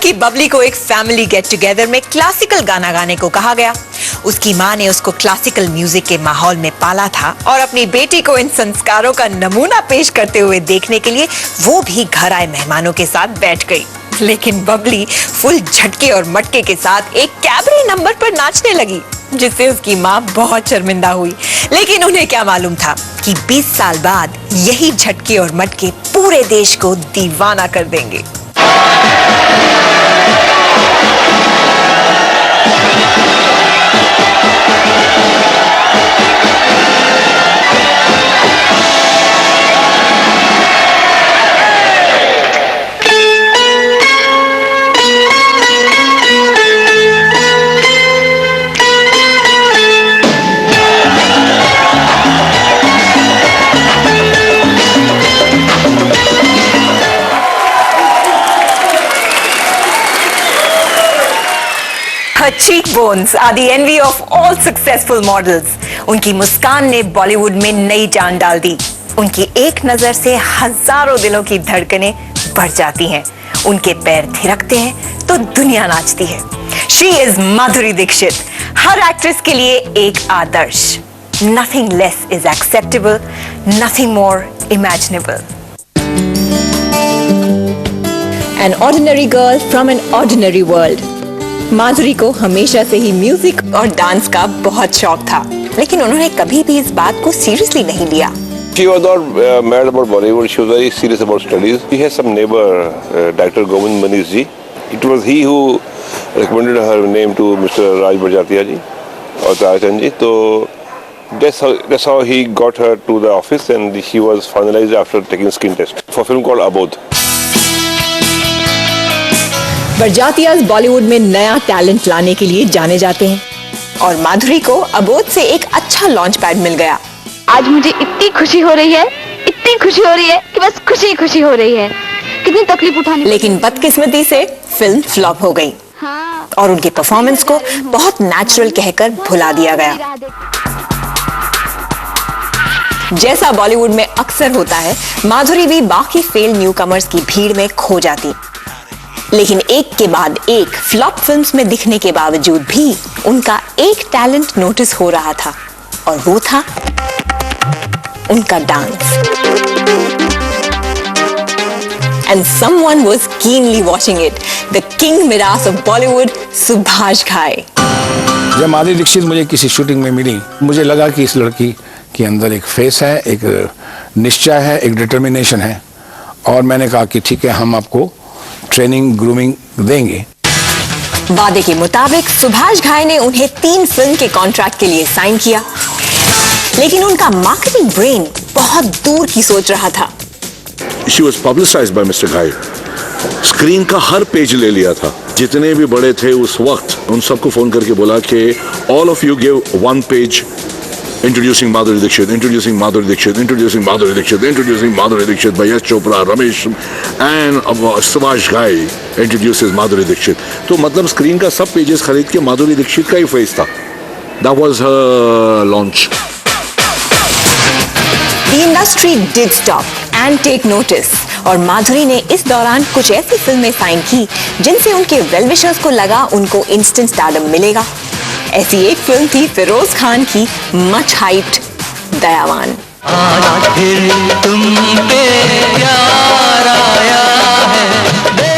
कि बबली को एक फैमिली गेट टुगेदर में क्लासिकल गाना गाने को कहा गया। उसकी माँ ने उसको क्लासिकल म्यूजिक के माहौल में पाला था और अपनी बेटी को इन संस्कारों का नमूना पेश करते हुए देखने के लिए वो भी घर आए मेहमानों के साथ बैठ गई। लेकिन बबली फुल झटके और मटके के साथ एक कैबरे नंबर पर नाचने लगी, जिससे उसकी माँ बहुत शर्मिंदा हुई। लेकिन उन्हें क्या मालूम था कि 20 साल बाद यही झटके और मटके पूरे देश को दीवाना कर देंगे। Her cheekbones are the envy of all successful models. उनकी मुस्कान ने बॉलीवुड में नई जान डाल दी। उनकी एक नजर से हजारों दिलों की धड़कनें बढ़ जाती हैं। उनके पैर थिरकते हैं तो दुनिया नाचती है। She is माधुरी दीक्षित, हर एक्ट्रेस के लिए एक आदर्श। Nothing less is acceptable, nothing more imaginable. An ordinary girl from an ordinary world. माधुरी को हमेशा से ही म्यूजिक और डांस का बहुत शौक था, लेकिन उन्होंने कभी भी इस बात को सीरियसली नहीं लिया। She was not mad about Bollywood. She was very serious about studies. She has some neighbor, Director Govind Manish ji. It was he who recommended her name to Mr. Raj Barjatya ji or Tarachand ji. So that's how he got her to the office, and she was finalized after taking skin test for a film called Abodh. बरजातियाज Bollywood में नया talent लाने के लिए जाने जाते हैं और माधुरी को अबोध से एक अच्छा लॉन्च पैड मिल गया। आज मुझे इतनी खुशी हो रही है कि बस खुशी खुशी हो रही है। कितनी तकलीफ उठानी। लेकिन बदकिस्मती से फिल्म फ्लॉप हो गई। हाँ। और उनके परफॉर्मेंस को बहुत नेचुरल कहकर भुला दिया गया। जैसा बॉलीवुड में अक्सर होता है, माधुरी भी बाकी फेल न्यूकमर्स की भीड़ में खो जाती। लेकिन एक के बाद एक फ्लॉप फिल्म्स में दिखने के बावजूद भी उनका एक टैलेंट नोटिस हो रहा था, और वो था उनका dance. And someone was keenly watching it, the king मिरास of Bollywood, Subhash घाई। जब माधुरी दीक्षित मुझे किसी शूटिंग में मिली, मुझे लगा कि इस लड़की के अंदर एक फेस है, एक निश्चय है, एक डिटर्मिनेशन है, और मैंने कहा कि ठीक है, हम आपको ट्रेनिंग ग्रूमिंग देंगे। वादे के मुताबिक सुभाष घाई ने उन्हें 3 फिल्म के कॉन्ट्रैक्ट के लिए साइन किया, लेकिन उनका मार्केटिंग ब्रेन बहुत दूर की सोच रहा था। She was publicized by Mr. Ghai. Screen का हर पेज ले लिया था। जितने भी बड़े थे उस वक्त, उन सबको फोन करके बोला कि all of you give 1 page introducing Madhuri Dixit, introducing Madhuri Dixit, introducing Madhuri Dixit, introducing Madhuri Dixit by Yash Chopra, Ramesh, and Subhash Ghai introduces Madhuri Dixit. तो मतलब स्क्रीन का सब पेजेस खरीद के माधुरी दीक्षित का ही फेस था। That was her launch. The industry did stop and take notice, और माधुरी ने इस दौरान कुछ ऐसी फिल्में साइन की जिनसे उनके वेलविशर्स को लगा उनको इंस्टेंट स्टारडम मिलेगा। ऐसी एक फिल्म थी फिरोज खान की मच हाइप्ड दयावान।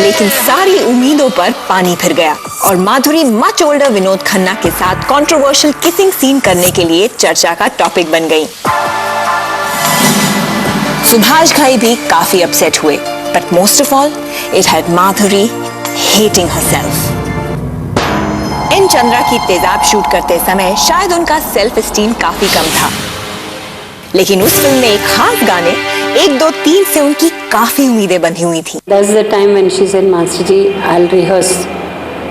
लेकिन सारी उम्मीदों पर पानी फिर गया और माधुरी मच ओल्डर विनोद खन्ना के साथ कंट्रोवर्शियल किसिंग सीन करने के लिए चर्चा का टॉपिक बन गई। सुभाष घाई भी काफी अपसेट हुए, but most of all it had Madhuri hating herself. N Chandra की तेजाब शूट करते समय शायद उनका सेल्फ एस्टीम काफी कम था, लेकिन उस फिल्म में एक खास गाने 1, 2, 3 से उनकी काफी उम्मीदें बंधी हुई थी। That's the time when she said, Master ji, I'll rehearse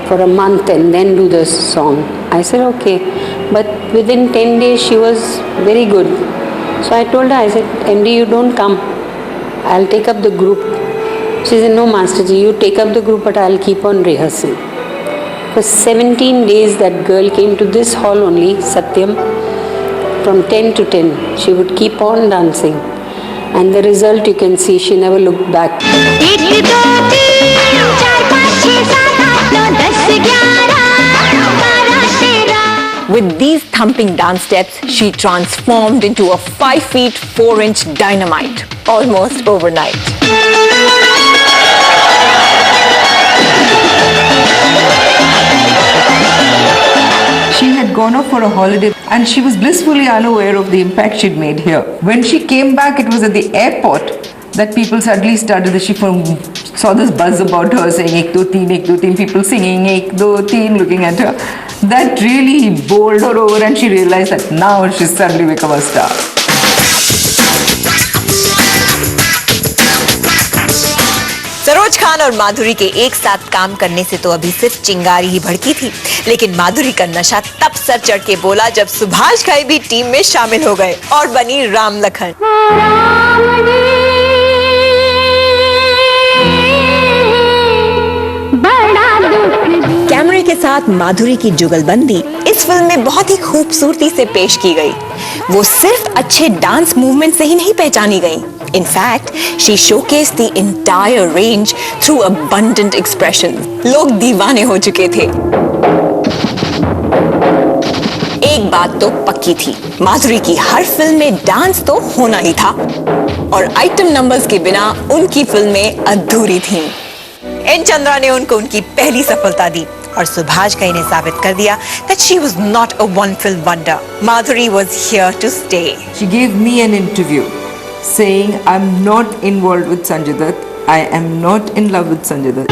for a month and then do the song. I said, okay. But within 10 days, she was very good. So I told her, I said, MD, you don't come. I'll take up the group. She said, no, Master ji, you take up the group, but I'll keep on rehearsing. For 17 days, that girl came to this hall only, Satyam. From 10 to 10, she would keep on dancing. And the result you can see, she never looked back. 1, 2, 3, 4, 5, 6, 7 With these thumping dance steps, she transformed into a 5 feet 4 inch dynamite almost overnight. She had gone off for a holiday and she was blissfully unaware of the impact she'd made here. When she came back, it was at the airport that people suddenly started, she saw this buzz about her saying ek do teen, people singing ek do teen, looking at her. That really bowled her over and she realized that now she's suddenly become a star. Saroj Khan और माधुरी के एक साथ काम करने से तो अभी सिर्फ चिंगारी ही भड़की थी, लेकिन माधुरी का नशा तब सर चढ़ के बोला जब सुभाष घई भी टीम में शामिल हो गए और बनी राम लखन। कैमरे के साथ माधुरी की जुगलबंदी इस फिल्म में बहुत ही खूबसूरती से पेश की गई। वो सिर्फ अच्छे डांस मूवमेंट से ही नहीं पहचानी गई। In fact, she showcased the entire range through abundant expression. लोग दीवाने हो चुके थे। एक बात तो पक्की थी, माधुरी की हर फिल्म में डांस तो होना ही था और आइटम नंबर्स के बिना उनकी फिल्में अधूरी थीं। एन चंद्रा ने उनको उनकी पहली सफलता दी और सुभाष घई ने साबित कर दिया that she was not a one film wonder. Madhuri was here to stay. She gave me an interview saying, I'm not involved with Sanjay Dutt. I am not in love with Sanjay Dutt.